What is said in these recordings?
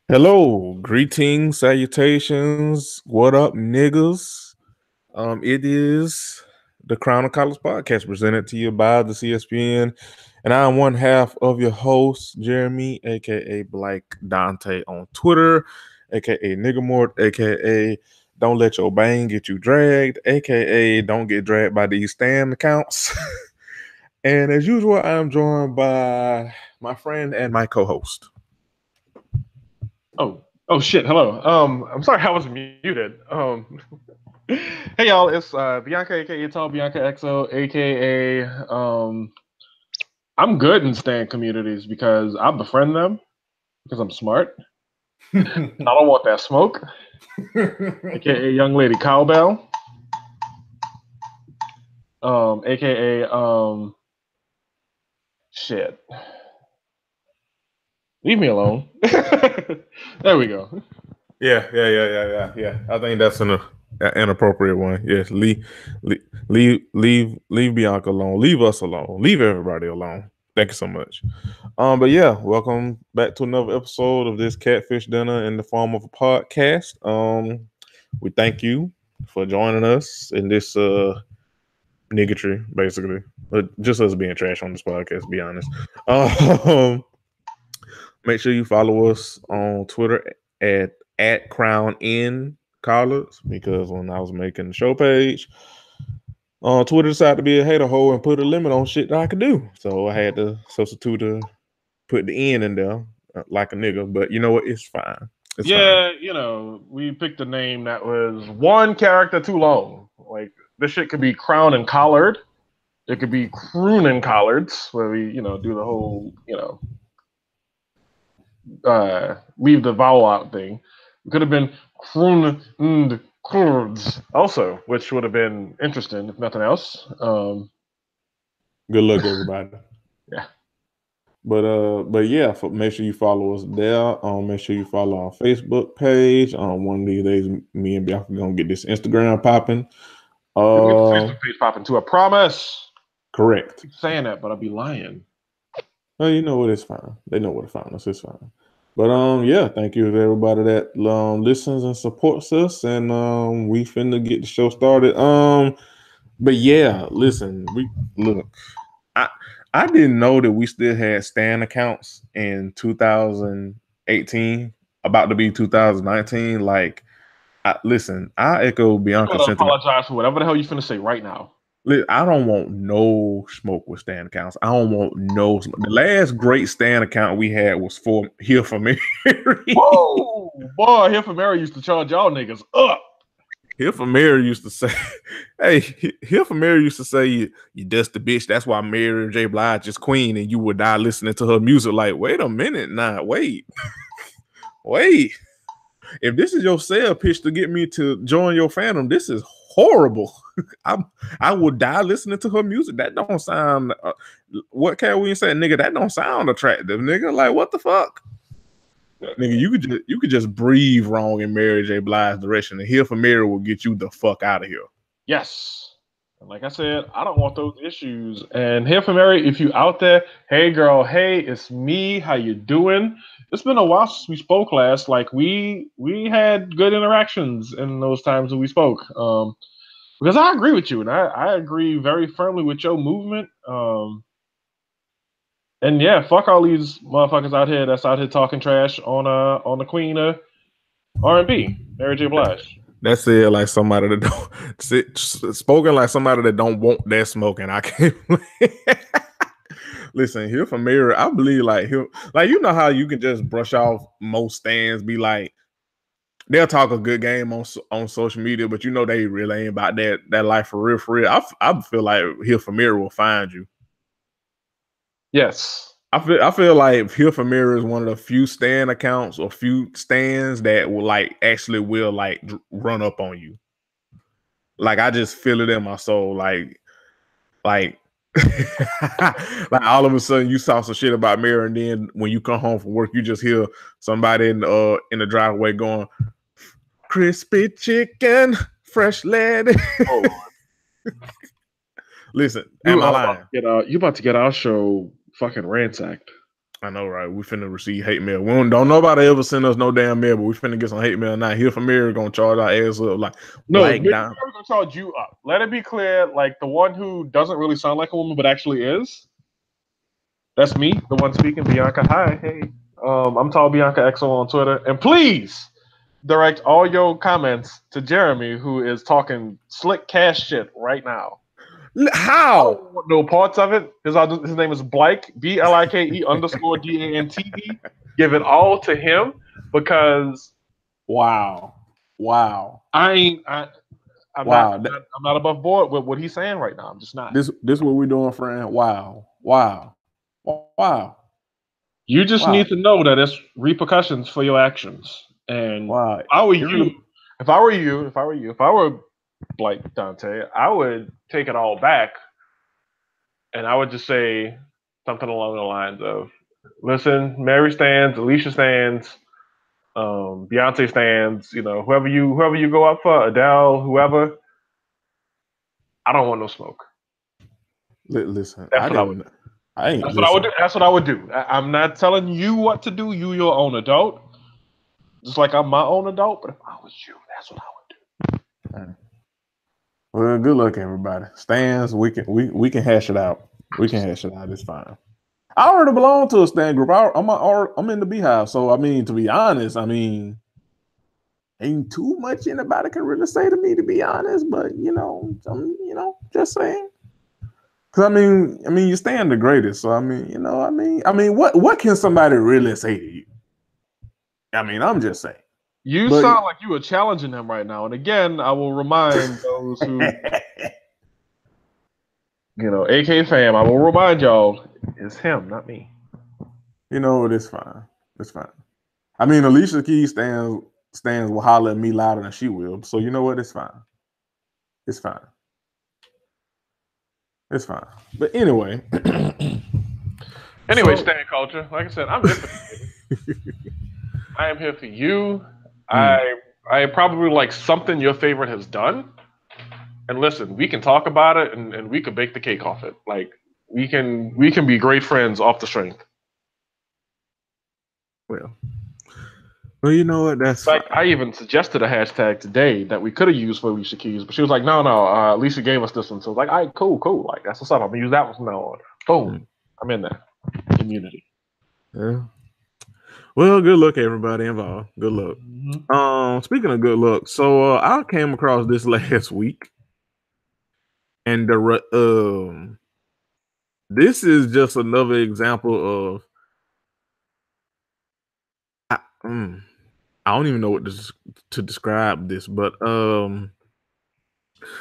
Hello, greetings, salutations. What up, niggas? It is the Crown of College podcast presented to you by the CSPN, and I am one half of your host, Jeremy, aka Black Dante on Twitter, aka Nigga Mort, aka Don't Let Your Bang Get You Dragged, aka Don't Get Dragged by these Stan accounts. And as usual, I am joined by my friend and my co-host. Oh shit. Hello. I'm sorry I was muted. Hey y'all, it's Bianca, aka Tall Bianca XO, aka I'm good in stan communities because I befriend them because I'm smart. I don't want that smoke. Aka Young Lady Cowbell. Aka shit. Leave me alone. There we go. Yeah. I think that's an inappropriate one. Yes, leave Bianca alone. Leave us alone. Leave everybody alone. Thank you so much. But yeah, welcome back to another episode of this Catfish Dinner in the form of a podcast. We thank you for joining us in this niggatry, basically. But just us being trash on this podcast, to be honest. Um, Make sure you follow us on Twitter at Crown in College, because when I was making the show page, Twitter decided to be a hater hole and put a limit on shit that I could do. So I had to substitute put the N in there like a nigga. But you know what? It's fine. It's fine. Yeah, we picked a name that was one character too long. Like this shit could be Crown and Collard. It could be Croon and Collards, where we, do the whole, leave the vowel out thing. It could have been Croon and Kurds also, which would have been interesting if nothing else. Good luck, everybody. Yeah. But yeah, make sure you follow us there. Make sure you follow our Facebook page. One of these days, me and Bianca gonna get this Instagram popping. We'll get the Facebook page popping too. I promise. Correct. I keep saying that, but I'll be lying. Oh, you know what? It's fine. They know where to find us. It's fine. But yeah, thank you to everybody that listens and supports us, and we finna get the show started. But yeah, listen, we look. I didn't know that we still had Stan accounts in 2018, about to be 2019. Like, listen, I echo Bianca's I sentiment. apologize for whatever the hell you finna say right now. I don't want no smoke with Stan accounts. I don't want no smoke. The last great Stan account we had was for Here for Mary. Whoa, boy, Here for Mary used to charge y'all niggas up. Here for Mary used to say, "Hey, Here for Mary used to say, you dusty bitch. That's why Mary J. Blige is queen, and you would die listening to her music." Like, wait a minute, nah, wait. If this is your sale pitch to get me to join your fandom, this is horrible. I would die listening to her music. That don't sound. What can we say, nigga? That don't sound attractive, nigga. Like, what the fuck, nigga? You could just breathe wrong in Mary J. Blige's direction, and Here for Mary will get you the fuck out of here. Yes. And like I said, I don't want those issues. And Here for Mary, if you out there, hey girl, hey, it's me. How you doing? It's been a while since we spoke last. Like we had good interactions in those times when we spoke. Because I agree with you, and I agree very firmly with your movement. And yeah, fuck all these motherfuckers out here that's out here talking trash on the queen of R&B, Mary J. Blige. That's it, like somebody that don't spoken like somebody that don't want that smoking. I can't. Listen, Here for Mary, I believe like you know how you can just brush off most stands, be like they'll talk a good game on social media, but you know they really ain't about that life for real. For real, I feel like Here for Mary will find you. Yes. I feel like Here for Mary is one of the few stan accounts or few stands that will run up on you. Like, I just feel it in my soul. Like like all of a sudden you saw some shit about Mary, and then when you come home from work, you just hear somebody in the driveway going, "Crispy chicken, fresh lettuce." Oh. Listen, am I lying? You about to get our show fucking ransacked. I know, right? We finna receive hate mail. Don't nobody ever send us no damn mail, but we finna get some hate mail now. Here from here, gonna charge our ass up like No, Black we're Dime. gonna charge you up. Let it be clear, like the one who doesn't really sound like a woman but actually is. That's me, the one speaking, Bianca. Hi, hey. I'm Tall Bianca XO on Twitter, and please direct all your comments to Jeremy, who is talking slick cash shit right now. I How? don't want no parts of it. His name is Blake, BLIKE_DANTV. Give it all to him because Wow. I'm Wow. not above board with what he's saying right now. I'm just not. This what we're doing, friend. Wow. You just need to know that it's repercussions for your actions. And Wow. if I were like Dante, I would take it all back, and I would just say something along the lines of, "Listen, Mary stands, Alicia stands, Beyonce stands. You know, whoever you go up for, Adele, whoever. I don't want no smoke." Listen, That's what I would do. That's what I would do. I'm not telling you what to do. You your own adult. Just like I'm my own adult, but if I was you, that's what I would do. Well, good luck, everybody. Stands, we can hash it out. We can hash it out. It's fine. I already belong to a stand group. I'm in the Beehive, so I mean, to be honest, ain't too much anybody can really say to me, to be honest. But just saying. Cause I mean, you stand the greatest. So what can somebody really say to you? I'm just saying. You sound like you are challenging him right now. And again, I will remind those who, AK fam, I will remind y'all, it's him, not me. It's fine. It's fine. Alicia Keys stands will holler at me louder than she will. So you know what? It's fine. It's fine. It's fine. But anyway. Stand culture. Like I said, I'm here for you. I am here for you. I probably like something your favorite has done. And listen, we can talk about it and we can bake the cake off it. Like we can be great friends off the strength. Well, you know what? That's like fine. I even suggested a hashtag today that we could have used for Alicia Keys, but she was like, no, Alicia gave us this one. So I was like, all right, cool. Like that's what's up. I'm gonna use that one from now on. Boom. I'm in there. Community. Yeah. Well, good luck, everybody involved. Good luck. Mm-hmm. Speaking of good luck, so I came across this last week, and this is just another example of I don't even know what to describe this, but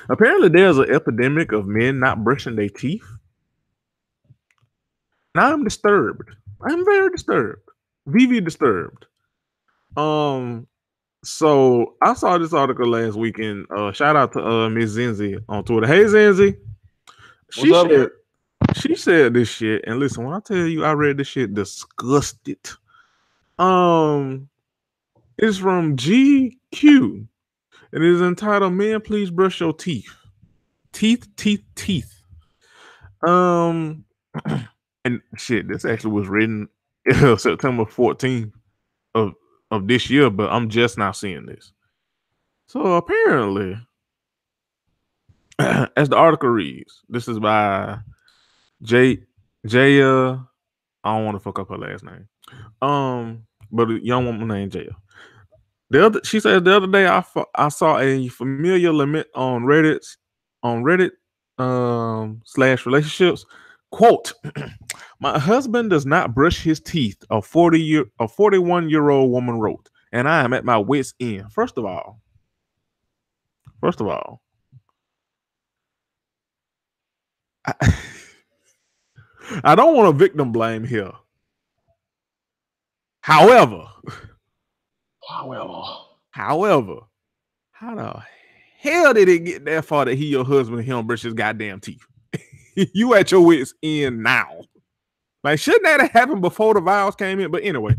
apparently there's an epidemic of men not brushing their teeth. Now I'm disturbed. I'm very disturbed. VV disturbed. So I saw this article last weekend. Shout out to Miss Zenzi on Twitter. Hey Zenzi. She said this shit, and listen, when I tell you I read this shit disgusted. It's from GQ. It is entitled "Men, Please Brush Your Teeth." Teeth. And shit, this actually was written September 14th of this year, but I'm just now seeing this. So apparently, as the article reads, this is by Jaya. I don't want to fuck up her last name. But a young woman named Jaya. She said the other day I saw a familiar lament on Reddit /relationships. Quote, my husband does not brush his teeth, a 41-year-old woman wrote, and I am at my wit's end. First of all, I don't want to victim blame here. However, how the hell did it get that far that he your husband and he don't brush his goddamn teeth? You at your wit's end now. Like, shouldn't that have happened before the vials came in? But anyway.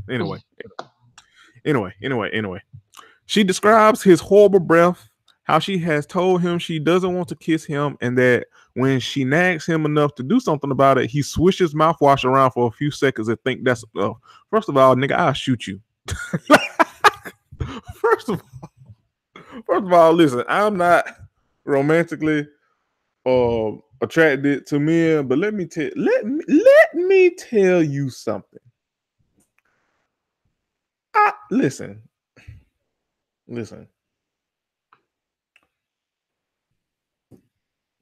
She describes his horrible breath how she has told him she doesn't want to kiss him, and that when she nags him enough to do something about it, he swishes mouthwash around for a few seconds and think that's enough. First of all, nigga, I'll shoot you. First of all, listen, I'm not romantically attracted to men, but let me tell you something. Listen.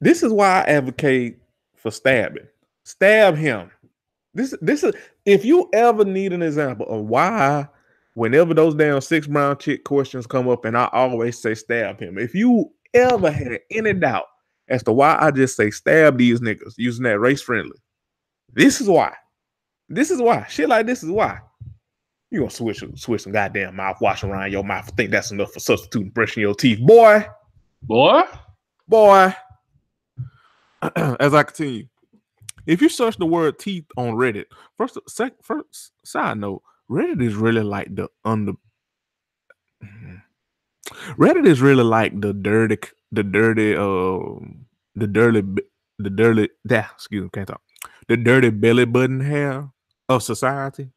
This is why I advocate for stabbing. Stab him. This is if you ever need an example of why, whenever those damn 6 brown chick questions come up, and I always say stab him. If you ever had any doubt as to why I just say stab these niggas using that race friendly, this is why. This is why. Shit like this is why. You gonna switch some goddamn mouthwash around your mouth. Think that's enough for substituting brushing your teeth, boy. As I continue, if you search the word teeth on Reddit, first side note, Reddit is really like the dirty belly button hair of society.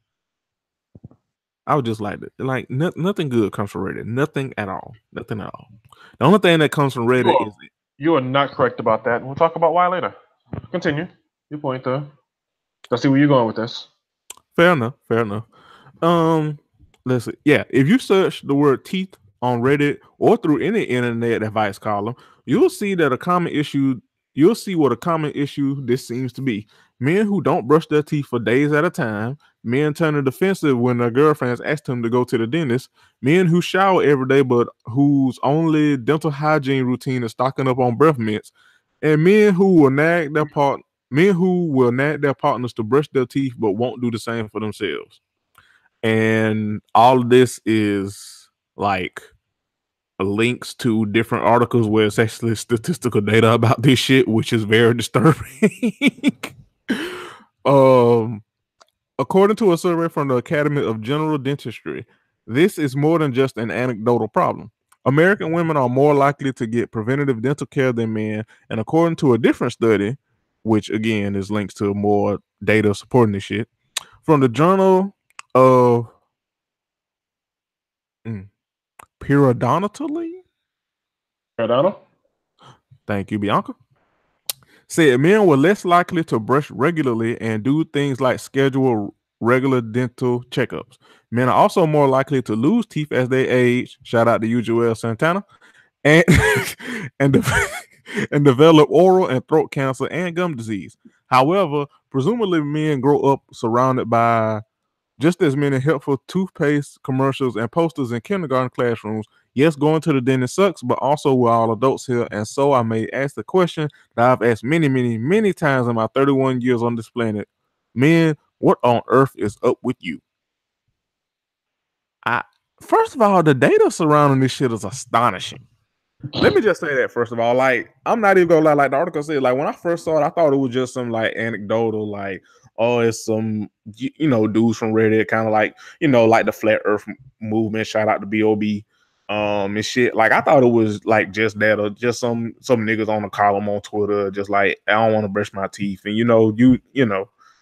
I would just like it. Like nothing good comes from Reddit. Nothing at all. Nothing at all. The only thing that comes from Reddit is you are not correct about that. We'll talk about why later. Continue. Your point though. Let's see where you're going with this. Fair enough. Let's see. Yeah, if you search the word teeth on Reddit or through any internet advice column, you'll see that a common issue. You'll see what a common issue this seems to be. Men who don't brush their teeth for days at a time. Men turning defensive when their girlfriends ask them to go to the dentist. Men who shower every day but whose only dental hygiene routine is stocking up on breath mints. And men who will nag their partners to brush their teeth but won't do the same for themselves. And all of this is like links to different articles where it's actually statistical data about this shit, which is very disturbing. According to a survey from the Academy of General Dentistry, this is more than just an anecdotal problem. American women are more likely to get preventative dental care than men, and according to a different study, which again is links to more data supporting this shit, from the Journal of Periodontology. Thank you, Bianca. Said men were less likely to brush regularly and do things like schedule regular dental checkups. Men are also more likely to lose teeth as they age. Shout out to Joel Santana. And and develop oral and throat cancer and gum disease. However, presumably men grow up surrounded by just as many helpful toothpaste commercials and posters in kindergarten classrooms. Yes, going to the dentist sucks, but also we're all adults here. And so I may ask the question that I've asked many, many, many times in my 31 years on this planet. Men, what on earth is up with you? First of all, the data surrounding this shit is astonishing. Let me just say that first of all, like I'm not even gonna lie, like the article said, like when I first saw it, I thought it was just some like anecdotal, like it's some dudes from Reddit, kind of like like the flat Earth movement. Shout out to B.O.B. And shit. Like I thought it was like just that, or just some niggas on a column on Twitter, just like I don't want to brush my teeth, and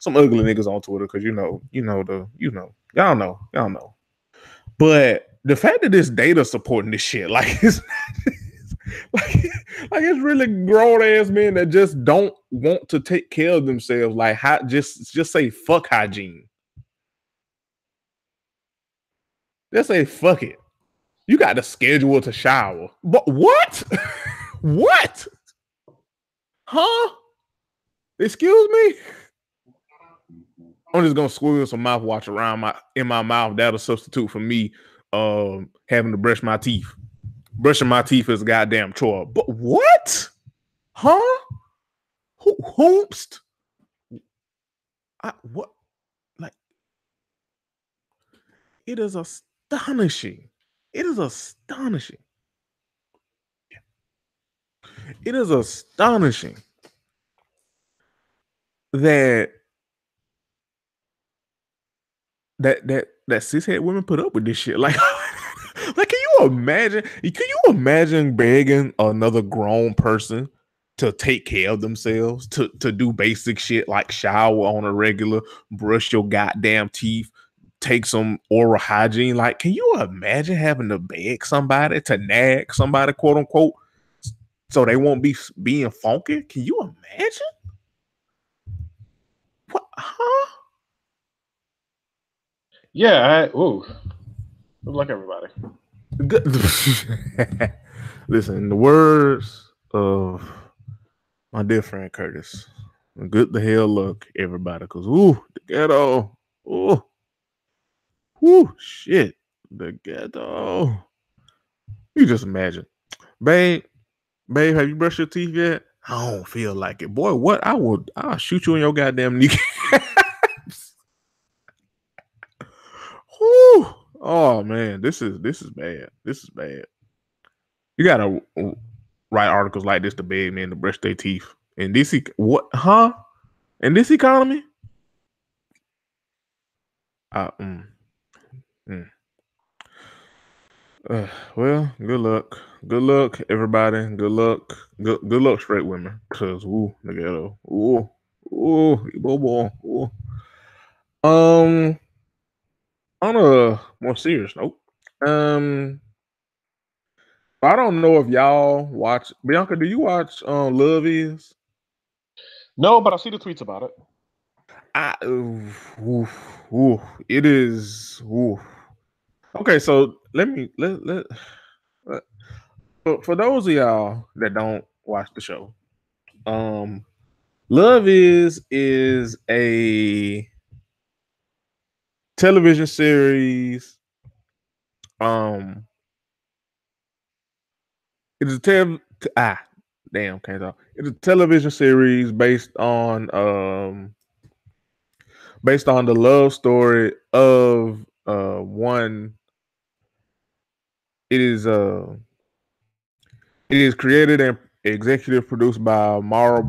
some ugly niggas on Twitter because y'all know. But the fact that this data supporting this shit, like it's like it's really grown ass men that just don't want to take care of themselves. Like just say fuck hygiene. Just say fuck it. You got to schedule to shower. But what? What? Huh? Excuse me? I'm just gonna squeeze some mouthwash around in my mouth. That'll substitute for me having to brush my teeth. Brushing my teeth is a goddamn chore. But what? Huh? Hoopst? What? Like, it is astonishing. It is astonishing. It is astonishing that cishet women put up with this shit. Like, can you imagine? Can you imagine begging another grown person to take care of themselves, to do basic shit like shower on a regular, brush your goddamn teeth, take some oral hygiene? Like, can you imagine having to beg somebody to nag somebody, quote unquote, so they won't be being funky? Can you imagine? What? Huh? Yeah. Good luck, everybody. Good. Listen, in the words of my dear friend Curtis, good the hell luck, everybody, because the ghetto, shit, the ghetto. You just imagine, babe, have you brushed your teeth yet? I don't feel like it, boy. What? I'll shoot you in your goddamn kneecaps. Whew. Oh man, this is bad. This is bad. You gotta write articles like this to beg men to brush their teeth. In this, what? Huh? In this economy? Well, good luck. Good luck, everybody. Good luck. Good luck, straight women. Cause the ghetto. Boy. On a more serious note, I don't know if y'all watch Bianca. Do you watch Love Is? No, but I see the tweets about it. It is. Okay, so let for those of y'all that don't watch the show, Love Is a television series. It is can't talk. It's a television series based on the love story of one. It is created and executive produced by Mara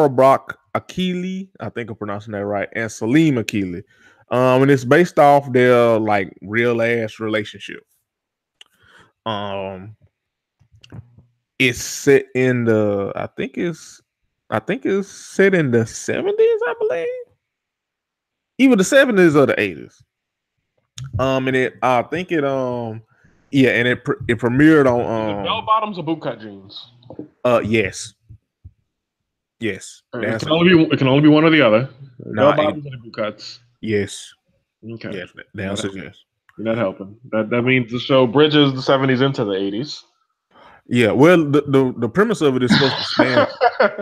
Brock Akili. I think I'm pronouncing that right, and Salim Akili. And it's based off their like real ass relationship. It's set in the I think it's set in the 70s, I believe. Either the 70s or the 80s. And it I think it yeah, and it premiered on bell bottoms or bootcut jeans. Yes. It can only be one or the other. Bell bottoms or boot cuts. Yes. Okay. Yes. The answer is yes. You're not helping. That means the show bridges the 70s into the 80s. Yeah. Well, the premise of it is supposed to span.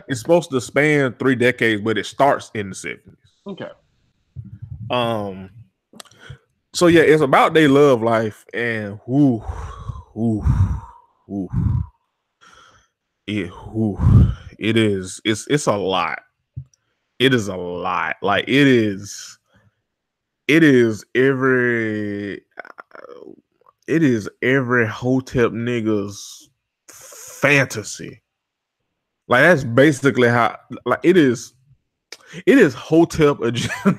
It's supposed to span 3 decades, but it starts in the 70s. Okay. So yeah, it's about their love life, and it is. It's a lot. It is a lot. Like it is every Hotep nigga's fantasy. Like that's basically how. Like it is Hotep agenda.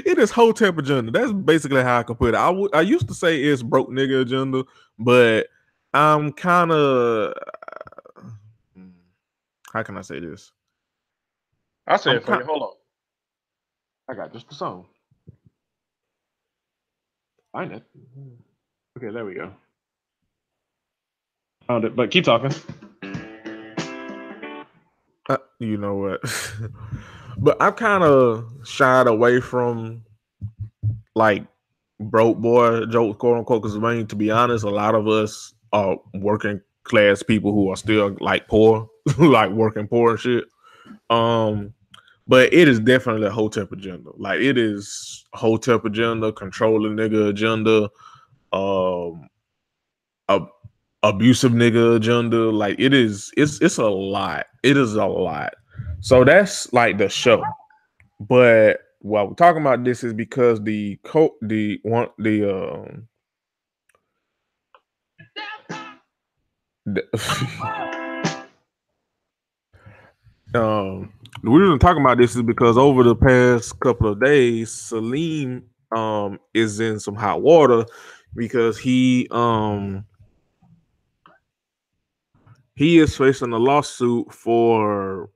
It is Hotep agenda. That's basically how I can put it. I used to say it's broke nigga agenda, but I'm kind of. How can I say this? I'll say it for you. Hold on. I got just the song. Find it. Okay, there we go. Found it, but keep talking. You know what? But I'm kind of shied away from like broke boy jokes, quote unquote, because I mean, to be honest, a lot of us are working class people who are still like poor, like working poor and shit. But it is definitely a Hotep agenda. Like it is Hotep agenda, controlling nigga agenda, abusive nigga agenda. Like it's a lot. It is a lot. So that's like the show. But while we're talking about this is because the reason talking about this is because over the past couple of days, Salim is in some hot water because he is facing a lawsuit for,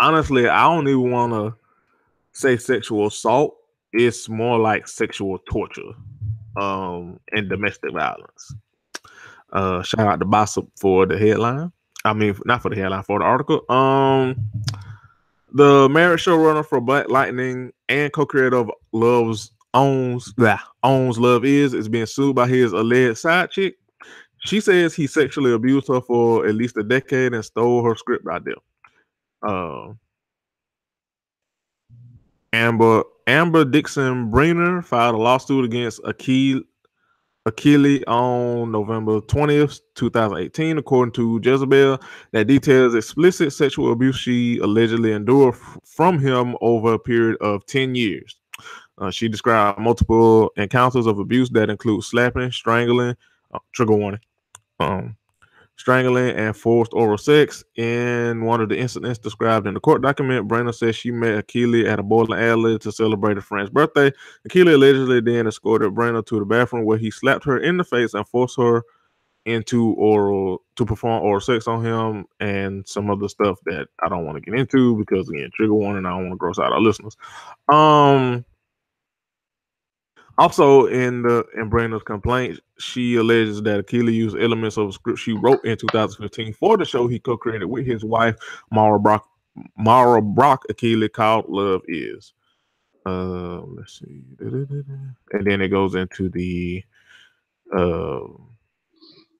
honestly, I don't even want to say sexual assault. It's more like sexual torture and domestic violence. Shout out to Bossip for the headline. I mean, not for the headline, for the article. The married showrunner for Black Lightning and co-creator of owns Love is being sued by his alleged side chick. She says he sexually abused her for at least a decade and stole her script idea. Amber Dixon Breener filed a lawsuit against Akili on November 20th, 2018, according to Jezebel, that details explicit sexual abuse she allegedly endured from him over a period of 10 years. She described multiple encounters of abuse that include slapping, strangling, trigger warning, strangling, and forced oral sex. In one of the incidents described in the court document, Brandon says she met Akili at a bowling alley to celebrate a friend's birthday. Akili allegedly then escorted Brandon to the bathroom where he slapped her in the face and forced her to perform oral sex on him and some other stuff that I don't want to get into because, again, trigger warning, I don't want to gross out our listeners. Also, in Brandon's complaint, she alleges that Akili used elements of a script she wrote in 2015 for the show he co-created with his wife, Mara Brock Akili, called Love Is. Let's see. And then it goes into the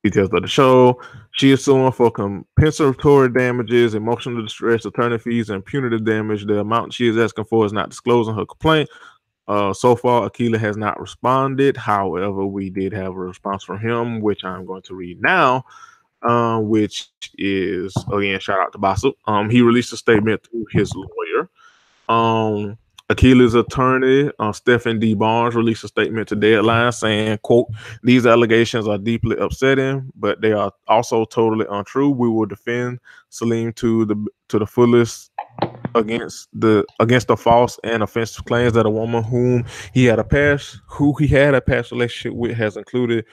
details of the show. She is suing for compensatory damages, emotional distress, attorney fees, and punitive damage. The amount she is asking for is not disclosed in her complaint. So far, Akili has not responded. However, we did have a response from him, which I'm going to read now, which is, again, shout out to Bossip. He released a statement through his lawyer. Akili's attorney, Stephen D. Barnes, released a statement to Deadline saying, quote, "These allegations are deeply upsetting, but they are also totally untrue. We will defend Salim to the fullest against the false and offensive claims that a woman who he had a past relationship with has included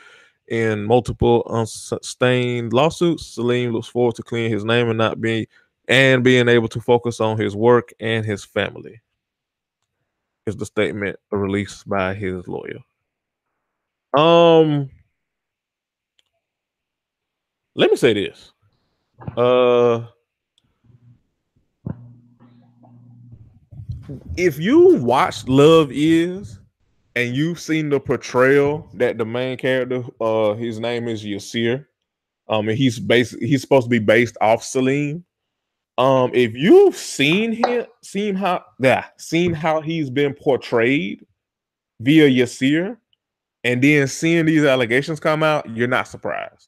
in multiple unsustained lawsuits. Salim looks forward to clearing his name and being able to focus on his work and his family," is the statement released by his lawyer. Let me say this. If you watched Love Is and you've seen the portrayal that the main character, his name is Yasir, and he's supposed to be based off Salim. If you've seen how he's been portrayed via Yasir, and then seeing these allegations come out, you're not surprised.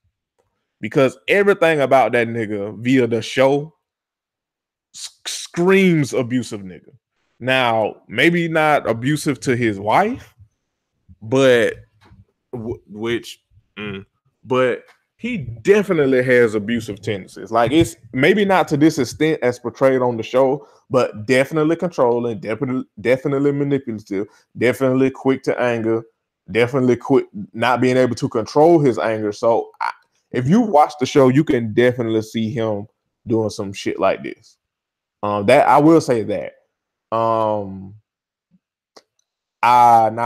Because everything about that nigga via the show screams abusive nigga. Now, maybe not abusive to his wife, but he definitely has abusive tendencies. Like, it's maybe not to this extent as portrayed on the show, but definitely controlling, definitely manipulative, definitely quick to anger, definitely quick not being able to control his anger. So if you watch the show, you can definitely see him doing some shit like this. That I will say that. Now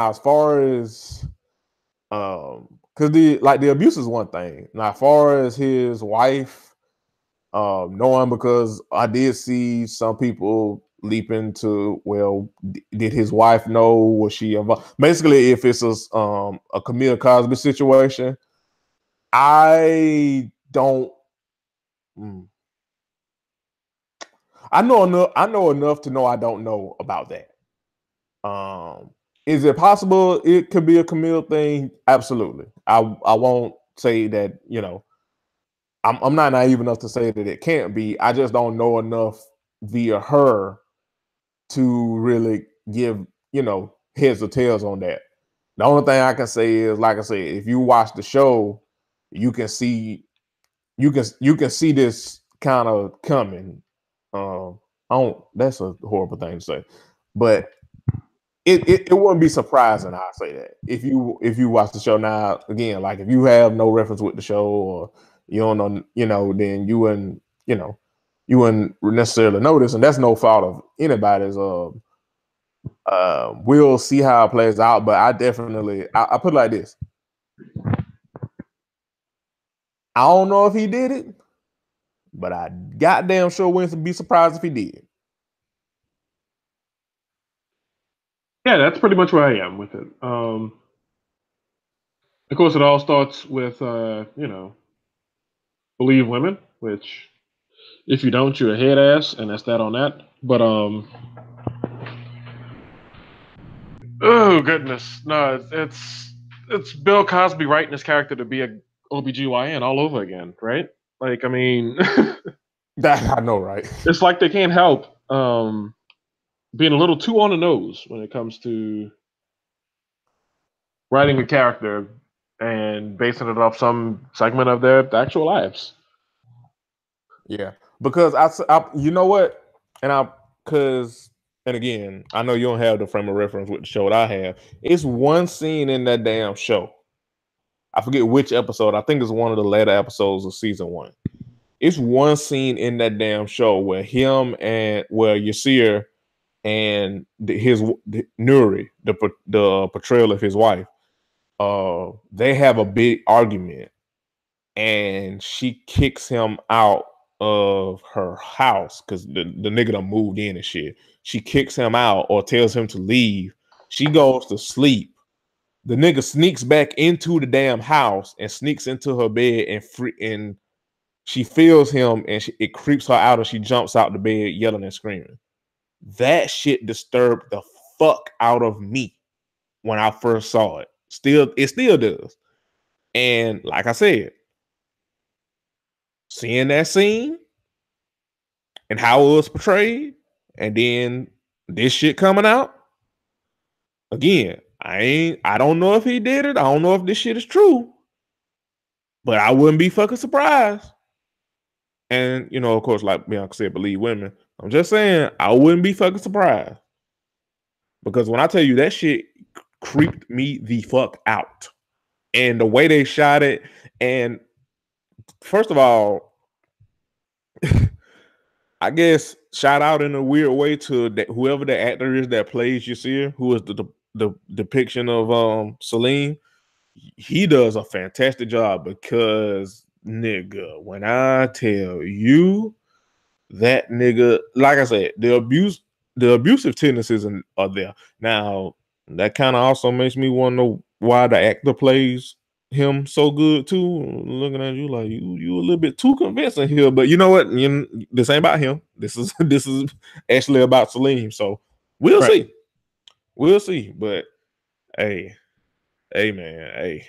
as far as because the abuse is one thing. Now, as far as his wife, knowing, because I did see some people leap into, well, did his wife know? Was she involved? Basically, if it's a Camille Cosby situation, I don't. I know enough to know I don't know about that. Is it possible it could be a Camille thing? Absolutely. I won't say that, I'm not naive enough to say that it can't be. I just don't know enough via her to really give, heads or tails on that. The only thing I can say is, like I said, if you watch the show, you can see this kind of coming. That's a horrible thing to say, but it wouldn't be surprising. I say that if you watch the show now, again, like if you have no reference with the show or you don't know, then you wouldn't necessarily notice, and that's no fault of anybody's. We'll see how it plays out, but I definitely I put it like this. I don't know if he did it, but I goddamn sure wouldn't be surprised if he did. Yeah, that's pretty much where I am with it. Of course, it all starts with believe women, which if you don't, you're a head ass, and that's that on that. But oh goodness, no, it's Bill Cosby writing his character to be a OBGYN all over again, right? Like, I mean, that I know, right? It's like they can't help being a little too on the nose when it comes to writing a character and basing it off some segment of their actual lives. Yeah, because I you know what, and again, I know you don't have the frame of reference with the show that I have. It's one scene in that damn show. I forget which episode. I think it's one of the later episodes of season 1. It's one scene in that damn show where Yasir and his Nuri, the portrayal of his wife, they have a big argument, and she kicks him out of her house because the nigga done moved in and shit. She kicks him out or tells him to leave. She goes to sleep. The nigga sneaks back into the damn house and sneaks into her bed and she feels him and it creeps her out and she jumps out the bed yelling and screaming. That shit disturbed the fuck out of me when I first saw it. It still does. And like I said, seeing that scene and how it was portrayed, and then this shit coming out again, I don't know if he did it. I don't know if this shit is true, but I wouldn't be fucking surprised. And of course, like Bianca said, believe women. I'm just saying, I wouldn't be fucking surprised, because when I tell you that shit creeped me the fuck out, and the way they shot it, and first of all, I guess shout out in a weird way to whoever the actor is that plays Yasir, who is the depiction of Salim. He does a fantastic job, because nigga, when I tell you that nigga, like I said, the abusive tendencies are there. Now that kind of also makes me want to know why the actor plays him so good too. Looking at you like you a little bit too convincing here, but you know what? This ain't about him. This is actually about Salim. So we'll see. We'll see. But hey man, hey.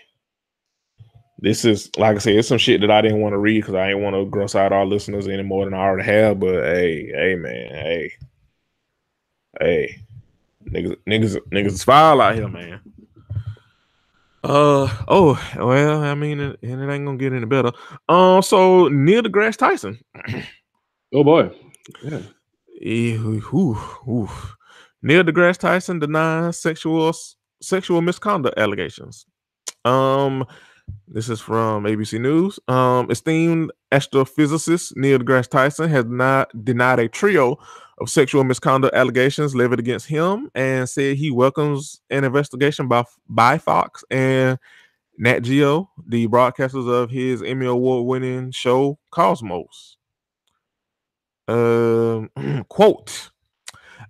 This is, like I said, it's some shit that I didn't want to read because I didn't want to gross out our listeners any more than I already have. But hey man, hey, niggas is foul out here, man. Oh well, I mean, it ain't gonna get any better. So Neil deGrasse Tyson. Oh boy, yeah. Neil deGrasse Tyson denies sexual misconduct allegations. This is from ABC News. Esteemed astrophysicist Neil deGrasse Tyson has denied a trio of sexual misconduct allegations levied against him, and said he welcomes an investigation by Fox and Nat Geo, the broadcasters of his Emmy Award-winning show Cosmos. Quote,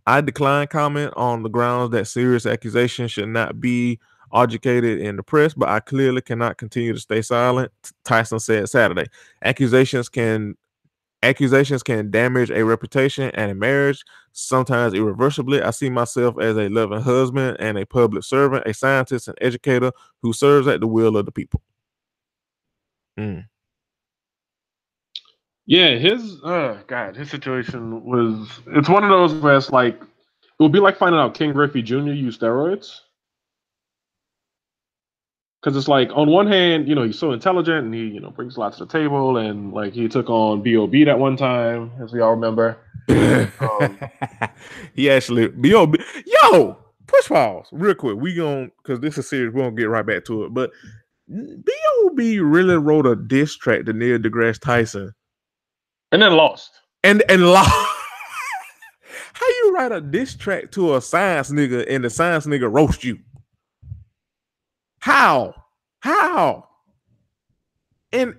I decline comment on the grounds that serious accusations should not be adjudicated in the press, but I clearly cannot continue to stay silent, Tyson said Saturday. Accusations can damage a reputation and a marriage, sometimes irreversibly. I see myself as a loving husband and a public servant, a scientist and educator who serves at the will of the people. Yeah, his situation it's one of those where it's like, it would be like finding out King Griffey Jr. used steroids. Because it's like, on one hand, he's so intelligent and he, brings a lot to the table, and like he took on B.O.B. that one time, as we all remember. He actually B.O.B. Yo, push pause real quick. We gon' because this is serious. We're gonna get right back to it. But B.O.B. really wrote a diss track to Neil deGrasse Tyson, and then lost. And lost. How you write a diss track to a science nigga and the science nigga roast you? How? And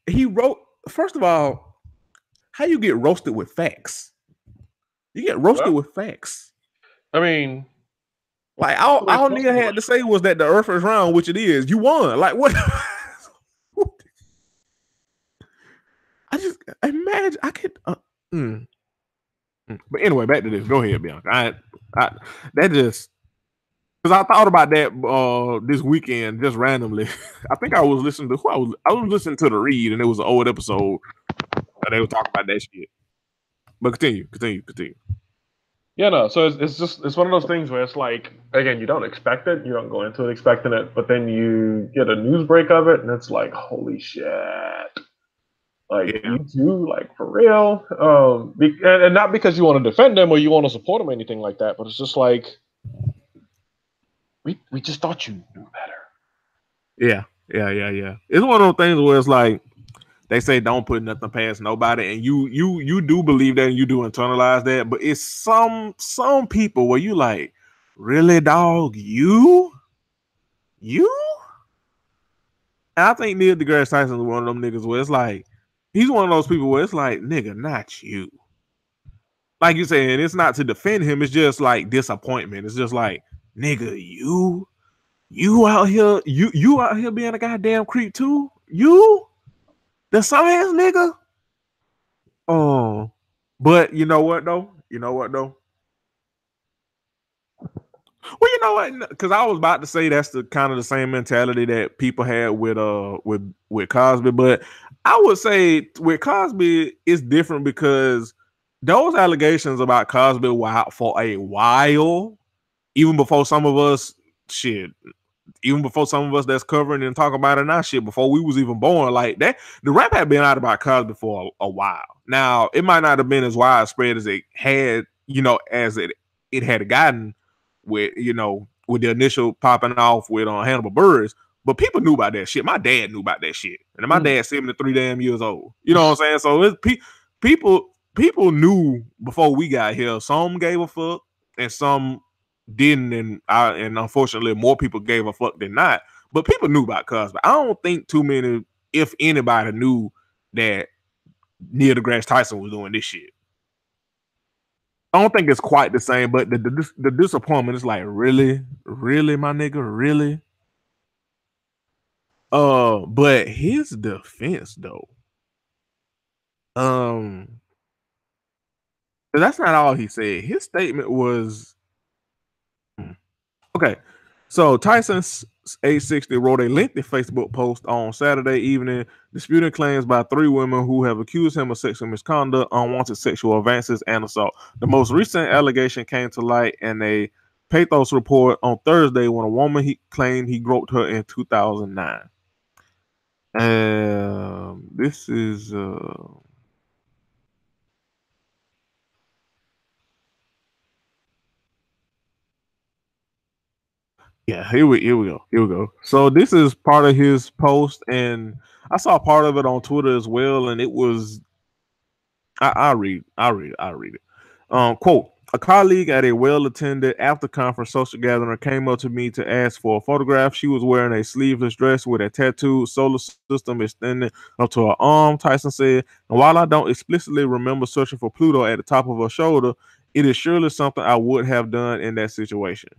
he wrote, first of all, how you get roasted with facts? You get roasted with facts. I mean, like all Neil had to say was that the earth is round, which it is. You won. Like what? I just imagine I could. But anyway, back to this. Go ahead, Bianca. That just because I thought about that this weekend just randomly. I think I was listening to I was listening to The Read, and it was an old episode. They were talking about that shit. But continue. Yeah, no. So it's one of those things where it's like, again, you don't expect it, you don't go into it expecting it, but then you get a news break of it, and it's like, holy shit. Like, you do, like, for real. And not because you want to defend them or you want to support them or anything like that, but it's just like, we just thought you knew better. Yeah. It's one of those things where it's like, they say don't put nothing past nobody, and you do believe that and you do internalize that, but it's some people where you like, really, dog, you? And I think Neil deGrasse Tyson is one of them niggas where it's like, he's one of those people where it's like, nigga, not you. Like you saying, it's not to defend him, it's just like disappointment. It's just like, nigga, you out here, you out here being a goddamn creep too? You? The science nigga? Oh. But you know what though? Well, you know what? Because I was about to say that's the kind of the same mentality that people had with Cosby, but I would say with Cosby it's different because those allegations about Cosby were out for a while, even before some of us that's covering and talking about it now, before we was even born. Like that, the rap had been out about Cosby for a while. Now it might not have been as widespread as it had, as it had gotten with the initial popping off with Hannibal Buress, but people knew about that shit. My dad knew about that shit, and my dad's 73 damn years old. You know what I'm saying? So it's people knew before we got here. Some gave a fuck, and some didn't, and unfortunately more people gave a fuck than not. But people knew about Cosby. I don't think too many, if anybody, knew that Neil deGrasse Tyson was doing this shit. I don't think it's quite the same, but the disappointment is like, really, my nigga, really. But his defense though, that's not all he said. His statement was, okay. So Tyson's 860 wrote a lengthy Facebook post on Saturday evening disputing claims by 3 women who have accused him of sexual misconduct, unwanted sexual advances, and assault. The most recent allegation came to light in a Pathos report on Thursday when a woman claimed he groped her in 2009. This is yeah, here we go. So this is part of his post, and I saw part of it on Twitter as well, and it was I'll read it. Quote, a colleague at a well-attended after-conference social gathering came up to me to ask for a photograph. She was wearing a sleeveless dress with a tattooed solar system extending up to her arm, Tyson said. And while I don't explicitly remember searching for Pluto at the top of her shoulder, it is surely something I would have done in that situation.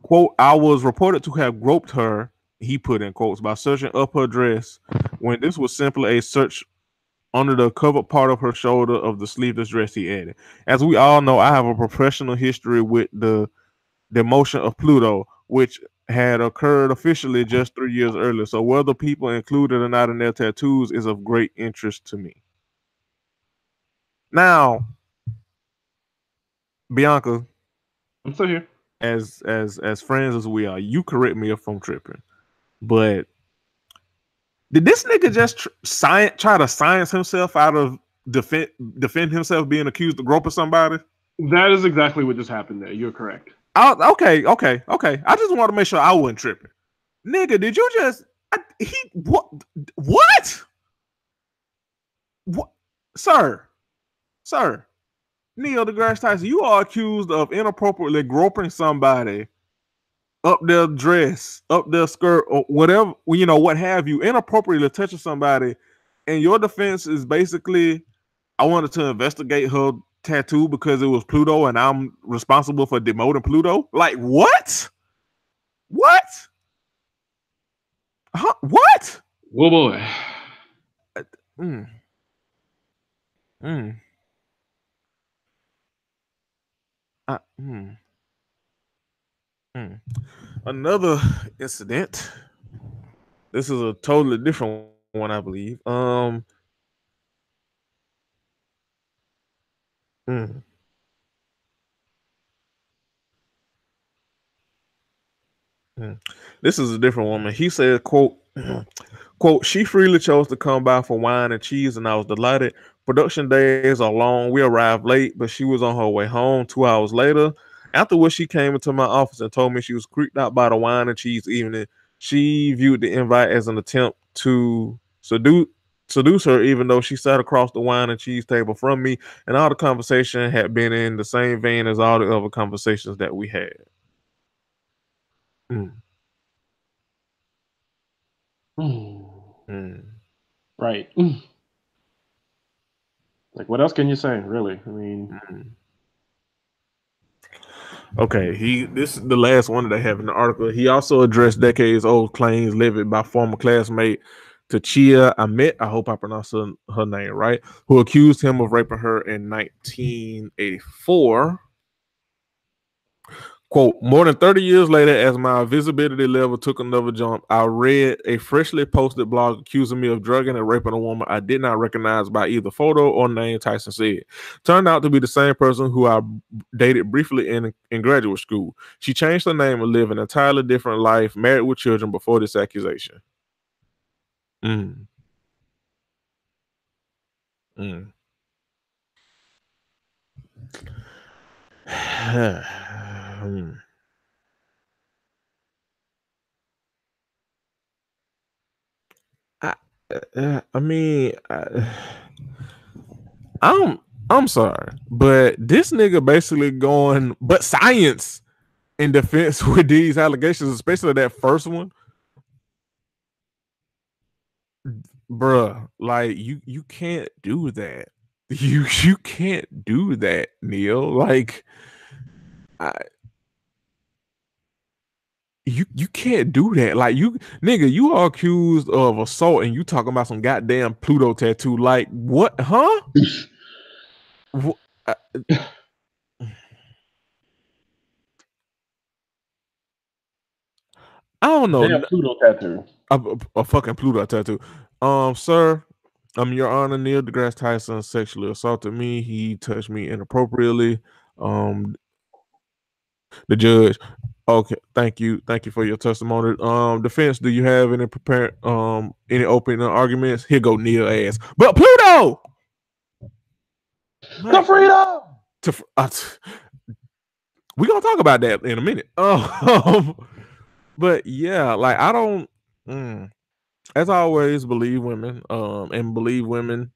Quote, I was reported to have groped her, he put in quotes, by searching up her dress when this was simply a search under the covered part of her shoulder of the sleeveless dress, he added. As we all know, I have a professional history with the demotion of Pluto, which had occurred officially just 3 years earlier. So whether people included or not in their tattoos is of great interest to me. Now, Bianca, I'm still here. As friends as we are, you correct me if I'm tripping, but did this nigga just try to science himself out of defend himself being accused of groping somebody? That is exactly what just happened there. You're correct. Okay. I just want to make sure I wasn't tripping. Nigga, did you just what? What? Sir, Neil deGrasse Tyson, you are accused of inappropriately groping somebody up their dress, up their skirt, or whatever, what have you, inappropriately touching somebody, and your defense is basically, I wanted to investigate her tattoo because it was Pluto and I'm responsible for demoting Pluto? Like, what? What? Huh? What? Oh boy. Another incident. This is a totally different one, I believe. This is a different woman. He said, quote, she freely chose to come by for wine and cheese, and I was delighted. Production days are long. We arrived late, but she was on her way home 2 hours later. Afterwards, she came into my office and told me she was creeped out by the wine and cheese evening. She viewed the invite as an attempt to seduce her, even though she sat across the wine and cheese table from me, and all the conversation had been in the same vein as all the other conversations that we had. Right. Like, what else can you say, really? I mean, okay, this is the last one that they have in the article. He also addressed decades-old claims levied by former classmate Tachia Ahmet, I hope I pronounced her name right, who accused him of raping her in 1984. Quote, more than 30 years later, as my visibility level took another jump, I read a freshly posted blog accusing me of drugging and raping a woman I did not recognize by either photo or name, Tyson said. Turned out to be the same person who I dated briefly in graduate school. She changed her name and lived an entirely different life, married with children before this accusation. I mean, I'm sorry, but this nigga basically going but science in defense with these allegations, especially that first one. Bruh, like you can't do that. You can't do that, Neil. Like, you can't do that. Like, nigga, you are accused of assault and you talking about some goddamn Pluto tattoo. Like, what? Huh? I don't know. Damn Pluto tattoo. A fucking Pluto tattoo. Sir, Your Honor, Neil deGrasse Tyson sexually assaulted me. He touched me inappropriately. The judge. Okay, thank you for your testimony. Defense, do you have any prepared any opening arguments? Here go Neil ass. But Pluto, the freedom. We're gonna talk about that in a minute. But yeah, like I don't as I always believe women, and believe women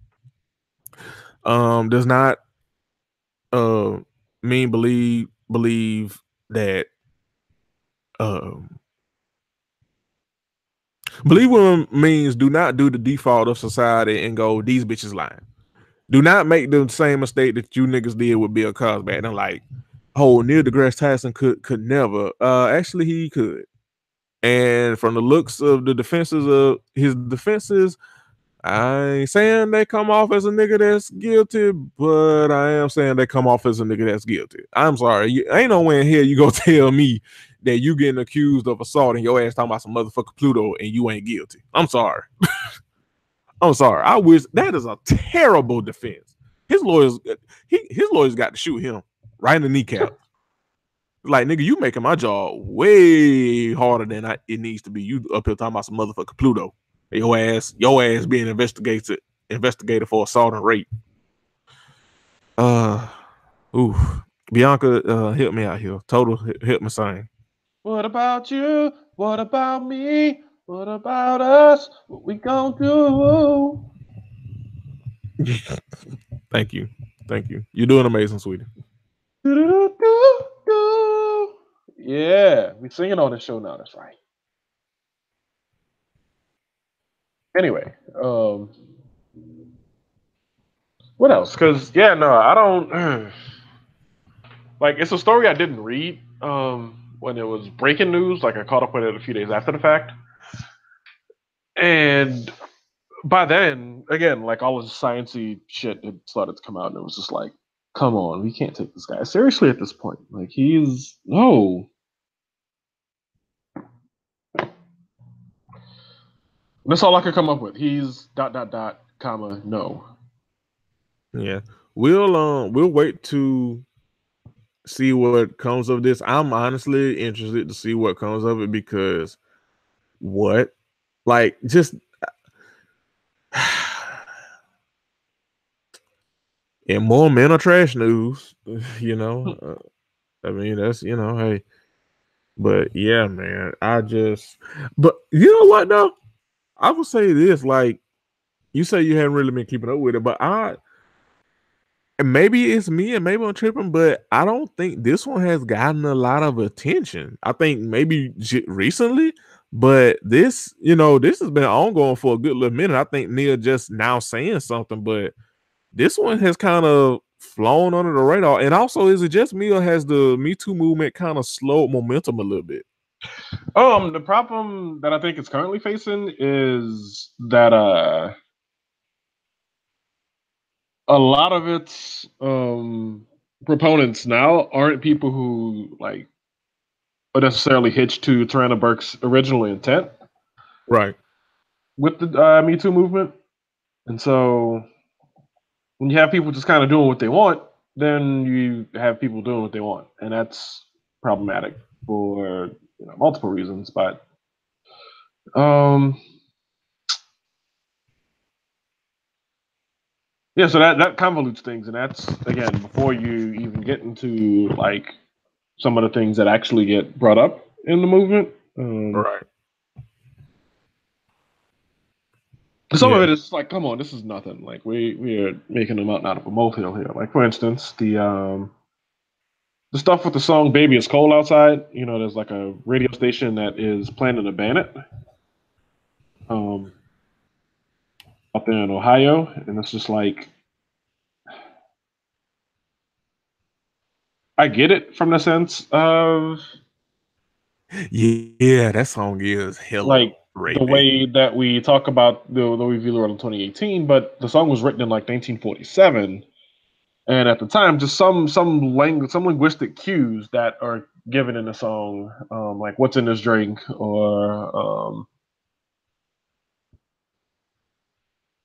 does not mean believe that believe women means do not do the default of society and go, these bitches lying. Do not make the same mistake that you niggas did with Bill Cosby. And I'm like, oh, Neil deGrasse Tyson could never. Actually, he could. And from the looks of the defenses of his defenses, I ain't saying they come off as a nigga that's guilty, but I am saying they come off as a nigga that's guilty. I'm sorry. Ain't no way in here you go tell me that you getting accused of assault and your ass talking about some motherfucking Pluto and you ain't guilty. I'm sorry. I'm sorry. I wish that is a terrible defense. His lawyers got to shoot him right in the kneecap. Like, nigga, you making my job way harder than it needs to be. You up here talking about some motherfucking Pluto. Your ass being investigated for assault and rape. Ooh, Bianca, help me out here. Total, help me sing. What about you? What about me? What about us? What we gonna do? Thank you. You're doing amazing, sweetie. Do-do-do-do-do. Yeah, we singing on the show now. That's right. Anyway, what else? Because yeah, no, I don't like. It's a story I didn't read when it was breaking news. Like I caught up with it a few days after the fact, and by then, again, like all this sciencey shit had started to come out, and it was just like, come on, we can't take this guy seriously at this point. Like he's no. That's all I could come up with. He's ... comma no. Yeah, we'll wait to see what comes of this. I'm honestly interested to see what comes of it because what, like, just in more men are trash news, you know. I mean, that's hey, but yeah, man, but you know what though, I will say this, like you say you haven't really been keeping up with it, but and maybe it's me and maybe I'm tripping, but I don't think this one has gotten a lot of attention. I think maybe recently, but this has been ongoing for a good little minute. I think Nia just now saying something, but this one has kind of flown under the radar. And also, is it just me or has the Me Too movement kind of slowed momentum a little bit? The problem that I think it's currently facing is that a lot of its proponents now aren't people who like are necessarily hitched to Tarana Burke's original intent Right. with the Me Too movement, and so when you have people just kind of doing what they want, then you have people doing what they want, and that's problematic for multiple reasons. But yeah, so that convolutes things, and that's again before you even get into like some of the things that actually get brought up in the movement. Right. Some of it is like, come on, this is nothing. Like we are making a mountain out of a molehill here. Like for instance, the stuff with the song "Baby It's Cold Outside." There's like a radio station that is planning to ban it, out there in Ohio, and it's just like, I get it from the sense of yeah, that song is hella like rapey. The way that we talk about the Review World in 2018, but the song was written in like 1947, and at the time, just some linguistic cues that are given in the song, like "What's in this drink" or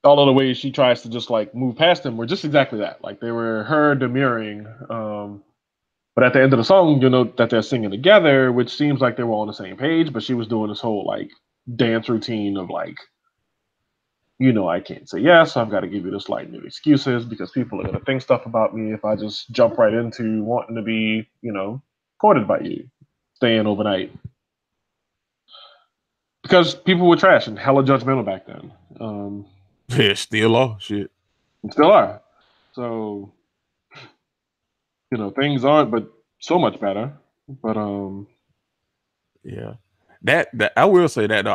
all of the ways she tries to just like move past them were just exactly that. Like they were her demurring. But at the end of the song, you know that they're singing together, which seems like they were on the same page. But she was doing this whole like dance routine of like, I can't say yes. I've got to give you this lightning of excuses because people are going to think stuff about me if I just jump right into wanting to be, courted by you, staying overnight. Because people were trash and hella judgmental back then. Yeah, still are shit. Still are. So, things aren't, but so much better. But yeah, that I will say that though.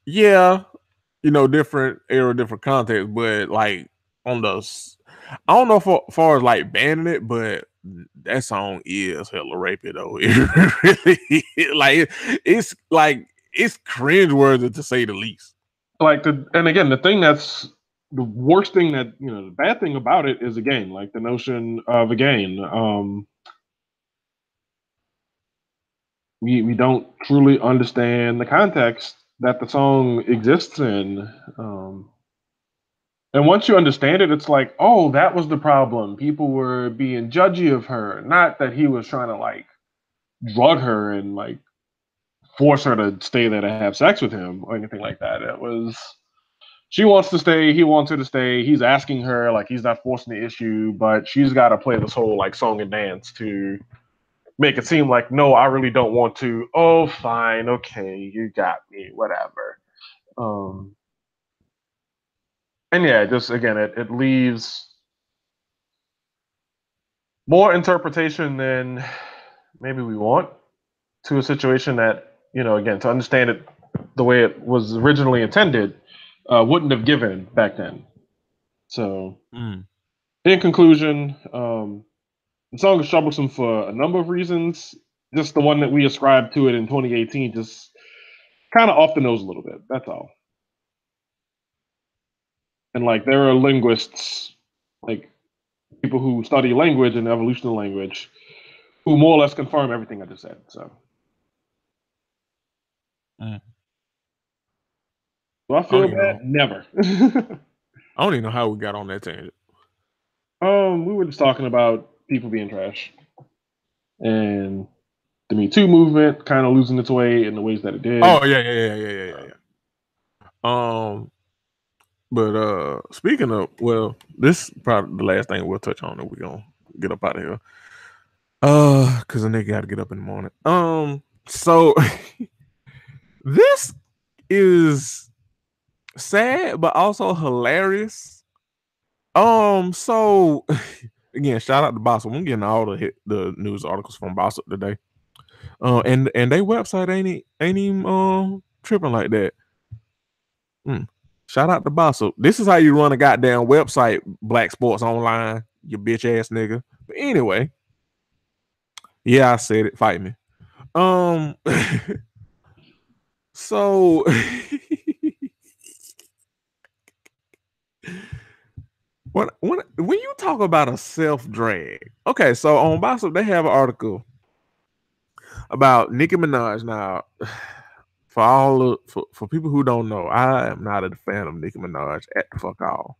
Yeah, different era, different context, but like on those, I don't know for far as like banning it, but that song is hella rapey though. It really like it's cringeworthy to say the least. And again, the thing that's the worst thing that the bad thing about it is again like the notion of we don't truly understand the context that the song exists in. And once you understand it, it's like, oh, that was the problem. People were being judgy of her, not that he was trying to like drug her and like force her to stay there to have sex with him or anything like that. It was she wants to stay. He wants her to stay. He's asking her, like, he's not forcing the issue, but she's got to play this whole like song and dance to make it seem like, no, I really don't want to. Oh, fine, okay, you got me, whatever. And yeah, just again, it leaves more interpretation than maybe we want to a situation that, you know, again, to understand it the way it was originally intended, wouldn't have given back then. So, in conclusion, the song is troublesome for a number of reasons. Just the one that we ascribed to it in 2018, just kind of off the nose a little bit. That's all. And like, there are linguists, like people who study language and evolution of language, who more or less confirm everything I just said. So, do I feel bad? Never. I don't even know how we got on that tangent. We were just talking about people being trash and the Me Too movement kind of losing its way in the ways that it did. Oh yeah. But speaking of, well, this is probably the last thing we'll touch on, and we're gonna get up out of here. Because the nigga got to get up in the morning. So this is sad, but also hilarious. So again, shout out to Bossip. I'm getting all the news articles from Bossip today. And their website ain't even tripping like that. Shout out to Bossip. This is how you run a goddamn website, Black Sports Online, you bitch ass nigga. But anyway, yeah, I said it. Fight me. So when you talk about a self drag, okay, so on Bossip they have an article about Nicki Minaj. Now, for people who don't know, I am not a fan of Nicki Minaj at the fuck all.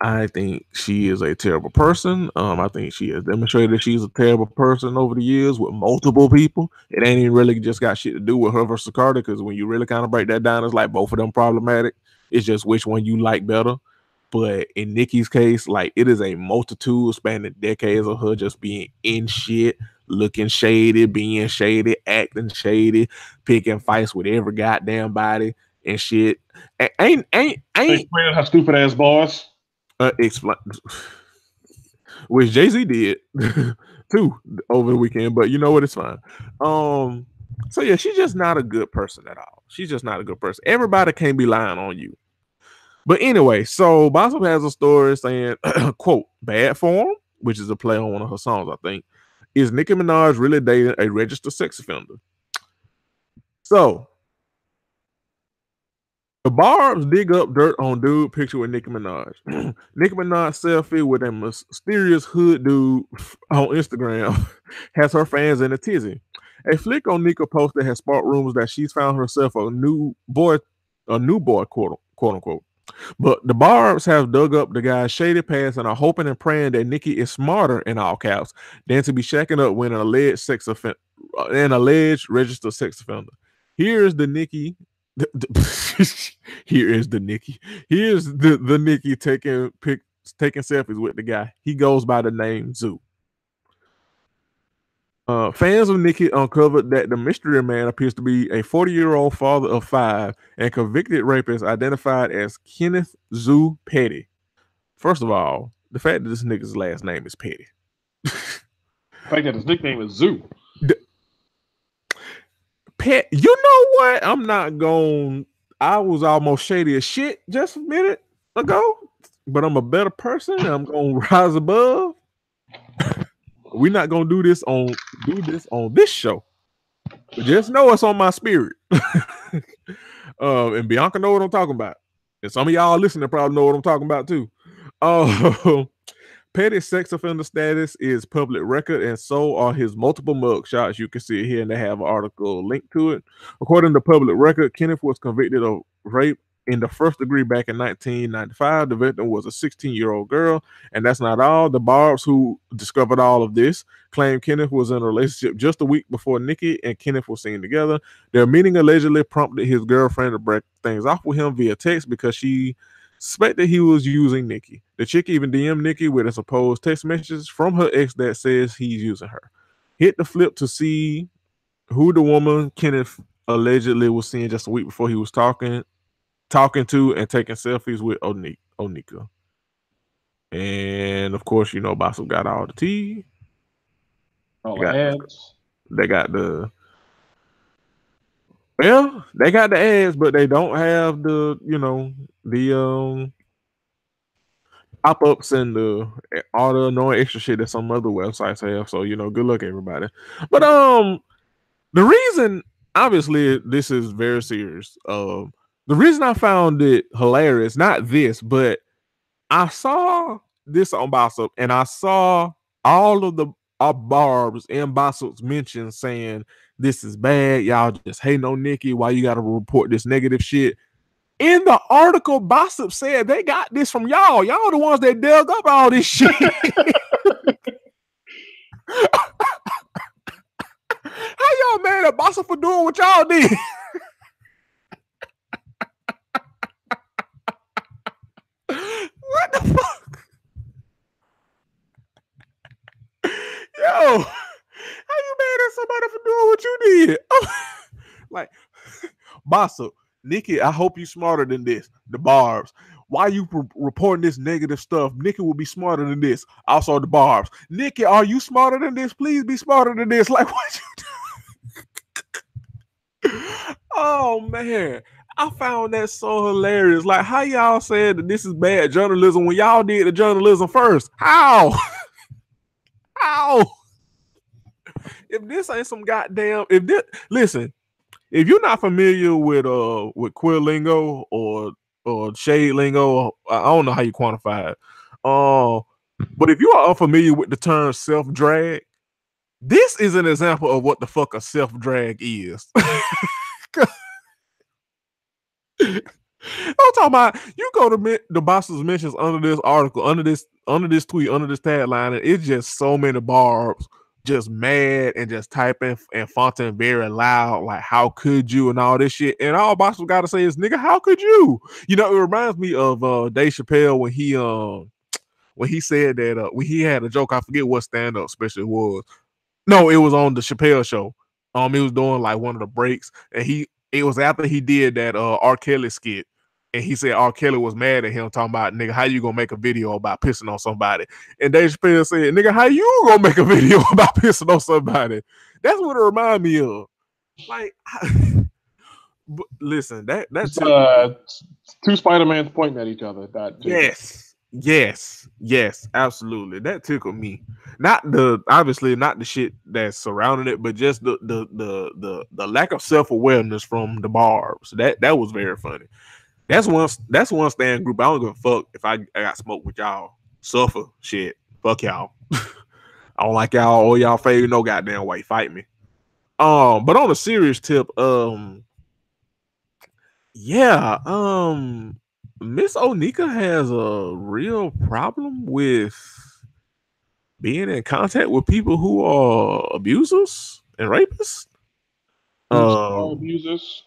I think she is a terrible person. I think she has demonstrated she's a terrible person over the years with multiple people. It ain't even really just got shit to do with her versus Carter, because when you really kind of break that down, it's like both of them problematic. It's just which one you like better. But in Nicki's case, like, it is a multitude spanning decades of her just being in shit, looking shady, being shady, acting shady, picking fights with every goddamn body and shit. Ain't her stupid ass boss. Explain, which Jay-Z did too over the weekend, but you know what? It's fine. So yeah, she's just not a good person at all. She's just not a good person. Everybody can't be lying on you. But anyway, so Bossip has a story saying, quote, "Bad Form," which is a play on one of her songs, I think. Is Nicki Minaj really dating a registered sex offender? So the Barbs dig up dirt on dude picture with Nicki Minaj. Nicki Minaj selfie with a mysterious hood dude on Instagram has her fans in a tizzy. A flick on Nicki posted has sparked rumors that she's found herself a new boy, quote unquote. But the Barbs have dug up the guy's shady past and are hoping and praying that Nicki is smarter, in all caps, than to be shacking up with an alleged registered sex offender. Here's the Nicki. Here's the Nicki taking selfies with the guy. He goes by the name Zoo. Fans of Nicki uncovered that the mystery man appears to be a 40-year-old father of 5 and convicted rapist identified as Kenneth Zoo Petty. First of all, the fact that this nigga's last name is Petty. The fact that his nickname is Zoo. Pet, you know what? I'm not going. I was almost shady as shit just a minute ago, but I'm a better person. I'm going to rise above. We're not gonna do this on this show. But just know it's on my spirit. And Bianca know what I'm talking about. And some of y'all listening probably know what I'm talking about too. Petty sex offender status is public record, and so are his multiple mug shots. You can see it here, and they have an article linked to it. According to public record, Kenneth was convicted of rape in the first degree back in 1995. The victim was a 16-year-old girl, and that's not all. The Barbs, who discovered all of this, claimed Kenneth was in a relationship just a week before Nikki and Kenneth were seen together. Their meeting allegedly prompted his girlfriend to break things off with him via text because she suspected he was using Nikki. The chick even DM'd Nikki with a supposed text message from her ex that says he's using her. Hit the flip to see who the woman Kenneth allegedly was seeing just a week before he was talking to and taking selfies with Onika. And of course, you know, Basso got all the tea. All the ads. They got the ads, but they don't have the, you know, the pop-ups and all the annoying extra shit that some other websites have. So, you know, good luck everybody. But the reason, obviously, this is very serious. The reason I found it hilarious, not this, but I saw this on Bossop, and I saw all of the Barbs and Bossop's mentions saying this is bad. Y'all just hating on Nikki. Why you got to report this negative shit? In the article, Bossop said they got this from y'all. Y'all the ones that dug up all this shit. How y'all mad at Bossop for doing what y'all did? What the fuck? Yo, how you mad at somebody for doing what you did? Like, Bossop, Nikki, I hope you smarter than this. The Barbs. Why you reporting this negative stuff? Nikki will be smarter than this. Also, the Barbs. Nikki, are you smarter than this? Please be smarter than this. Like, what you do? Oh, man. I found that so hilarious. Like, how y'all said that this is bad journalism when y'all did the journalism first? How? How? If this ain't some goddamn, listen, if you're not familiar with queer lingo or shade lingo, I don't know how you quantify it. But if you are unfamiliar with the term self-drag, this is an example of what the fuck a self-drag is. I'm talking about, you go to the Boss's mentions under this article, under this tweet, under this tagline, and it's just so many Barbs just mad and just typing and fonting very loud, like, how could you, and all this shit. And all Boss got to say is, nigga, how could you? You know, it reminds me of Dave Chappelle when he said that when he had a joke, I forget what stand-up special it was. No, it was on the Chappelle show. He was doing like one of the breaks, and it was after he did that R. Kelly skit. And he said R. Kelly was mad at him, talking about, nigga, how you gonna make a video about pissing on somebody? And Dave Chappelle said, nigga, how you gonna make a video about pissing on somebody? That's what it reminded me of. Like, but listen, that's two Spider-Mans pointing at each other. Yes, absolutely. That tickled me. Obviously not the shit that's surrounding it, but just the lack of self-awareness from the Barbs. That was very funny. That's one stand group. I don't give a fuck if I got smoked with y'all. Suffer shit. Fuck y'all. I don't like y'all or y'all favorite no goddamn way. Fight me. But on a serious tip, Miss Onika has a real problem with being in contact with people who are abusers and rapists. Abusers.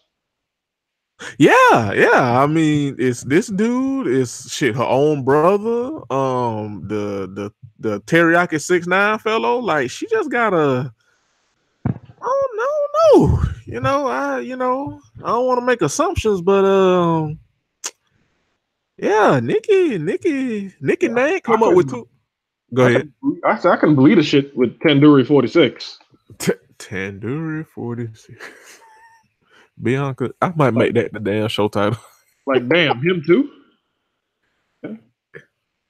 Yeah. I mean, it's this dude. It's shit. Her own brother. The Teriyaki 6ix9ine fellow. Like, she just got a. I don't know. I don't want to make assumptions, but yeah, Nikki Name come up with two. Go ahead. I can believe the shit with Tandoori 46. Tandoori 46. Bianca, I might make that the damn show title. Like, damn, him too? Yeah.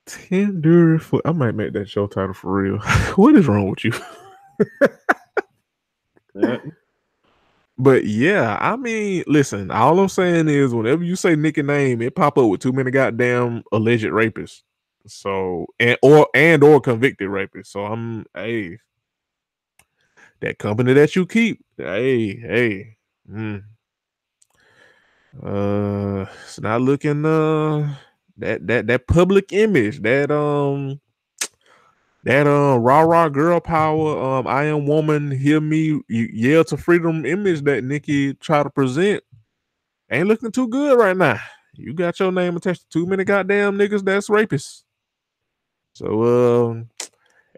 Tandoori, I might make that show title for real. What is wrong with you? Yeah. But yeah, I mean, listen, all I'm saying is whenever you say Nikki Name, it pop up with too many goddamn alleged rapists. So or convicted rapists. So that company that you keep, It's not looking that public image, that rah girl power, I am woman, hear me yell to freedom image that Nikki try to present ain't looking too good right now. You got your name attached to too many goddamn niggas that's rapists. So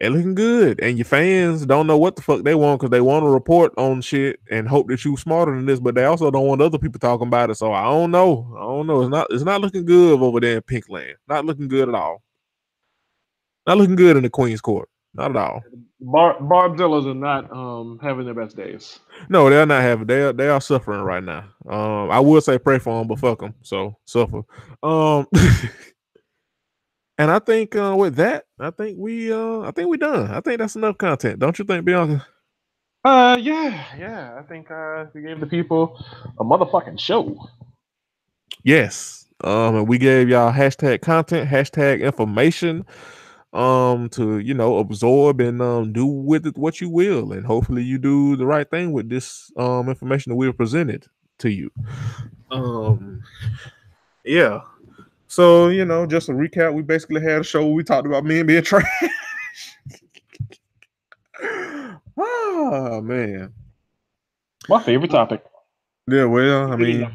ain't looking good. And your fans don't know what the fuck they want because they want to report on shit and hope that you smarter than this, but they also don't want other people talking about it. So I don't know. It's not looking good over there in Pinkland. Not looking good at all. Not looking good in the Queen's Court. Not at all. Barbzillas are not having their best days. No, they're not having. They are suffering right now. I would say pray for them, but fuck them. So suffer. And I think with that, I think we done. I think that's enough content. Don't you think, Bianca? Yeah. I think we gave the people a motherfucking show. Yes. And we gave y'all hashtag content, hashtag information, to absorb and do with it what you will, and hopefully you do the right thing with this information that we have presented to you. Yeah. So just a recap, we basically had a show where we talked about men being trash. Oh man, my favorite topic. Yeah, well, I mean,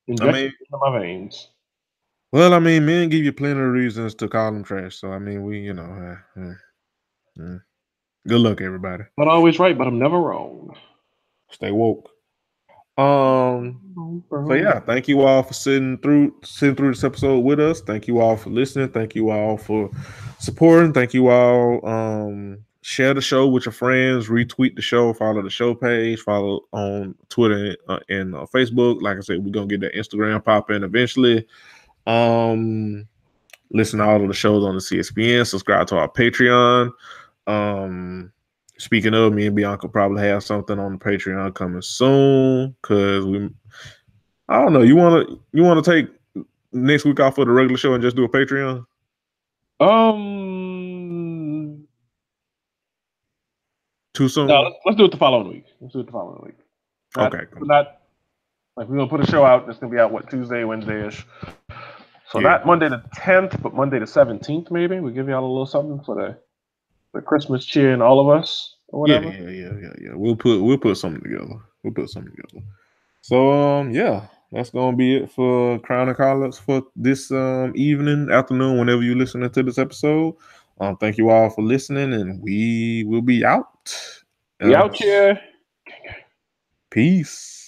injected into my veins. Well, I mean, men give you plenty of reasons to call them trash. So I mean, good luck, everybody. Not always right, but I'm never wrong. Stay woke. So yeah, thank you all for sitting through this episode with us. Thank you all for listening. Thank you all for supporting. Thank you all. Share the show with your friends. Retweet the show. Follow the show page. Follow on Twitter and Facebook. Like I said, we're gonna get that Instagram popping eventually. Listen to all of the shows on the CSPN. Subscribe to our Patreon. Speaking of, me and Bianca probably have something on the Patreon coming soon because I don't know. You want to take next week off of the regular show and just do a Patreon? Too soon? No, let's do it the following week. Okay. Not like we're gonna put a show out. It's gonna be out Tuesday, Wednesday-ish. So not Monday the 10th, but Monday the 17th. Maybe we give y'all a little something for the Christmas cheer and all of us or whatever. Yeah. We'll put something together. So yeah, that's gonna be it for Crown and Collards for this evening, afternoon, whenever you're listening to this episode. Thank you all for listening, and we will be out. We out here. Peace.